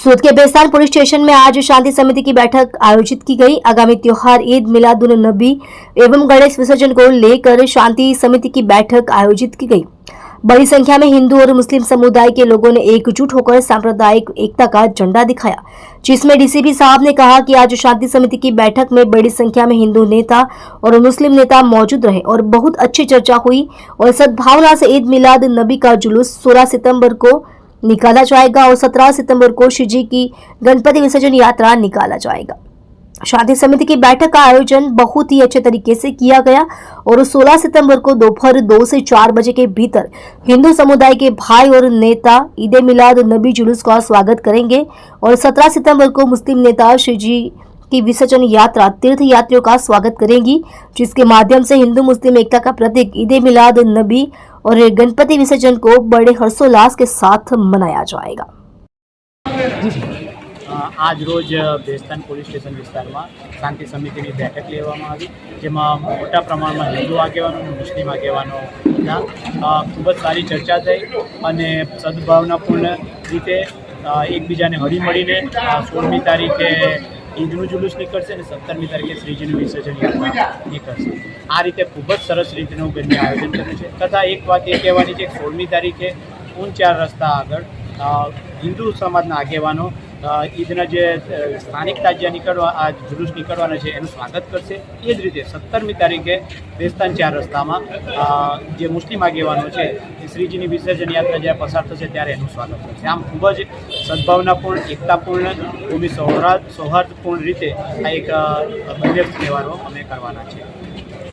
सूरत के Bestan police station में आज शांति समिति की बैठक आयोजित की गई। आगामी त्योहार ईद मिलादुन नबी एवं गणेश विसर्जन को लेकर शांति समिति की बैठक आयोजित की गई। बड़ी संख्या में हिंदू और मुस्लिम समुदाय के लोगों ने एकजुट होकर सांप्रदायिक एकता का झंडा दिखाया, जिसमें डीसीपी साहब ने कहा कि आज शांति समिति की बैठक में बड़ी संख्या में हिंदू नेता और मुस्लिम नेता मौजूद रहे और बहुत अच्छी चर्चा हुई और सद्भावना से ईद मिलाद नबी का जुलूस 16 सितंबर को निकाला जाएगा और 17 सितंबर को श्री जी की गणपति विसर्जन यात्रा निकाला जाएगा। शांति समिति की बैठक का आयोजन बहुत ही अच्छे तरीके से किया गया और 16 सितंबर को दोपहर 2 से 4 बजे के भीतर हिंदू समुदाय के भाई और नेता ईद मिलाद नबी जुलूस का स्वागत करेंगे और 17 सितंबर को मुस्लिम नेता श्री जी की विसर्जन यात्रा तीर्थ यात्रियों का स्वागत करेंगी, जिसके माध्यम से हिंदू मुस्लिम एकता का प्रतीक ईद मिलाद नबी और गणपति विसर्जन को बड़े हर्षोल्लास के साथ मनाया जाएगा। आज रोज बेस्तान पोलीस स्टेशन विस्तार में शांति समिति की बैठक लेवामां आवी, जेमां मोटा प्रमाण में हिंदू आगेवानो मुस्लिम आगेवानो खूब ज सारी चर्चा थई अने सद्भावनापूर्ण रीते एकबीजाने हळीमळीने 16મી तारीखे ईदનું जुलूस निकळશે અને 17મી तारीखे श्रीजीનું विसर्जन यात्रा निकळશે। आ रीते खूब ज सरस रीतનું બંને आयोजन કર્યું છે। तथा एक बात એ કહેવાની છે કે 16મી तारीखे ऊन 4 रस्ता આગળ हिंदू समाजना आगेवानो ईदना जे स्थानिक ताजिया निकळवा आ जुलूस निकळवाना छे एनुं स्वागत करशे। ए ज रीते 17મી तारीखे बेस्तान 4 रस्तामां जे मुस्लिम आगेवानो छे श्रीजीनी विसर्जन यात्रा ज्यारे पसार थशे त्यारे एनुं स्वागत करशे। आम खूब ज सद्भावनापूर्ण एकतापूर्ण खूब सौहार्दपूर्ण रीते आ एक બંને તહેવારો અમે કરવાના છે।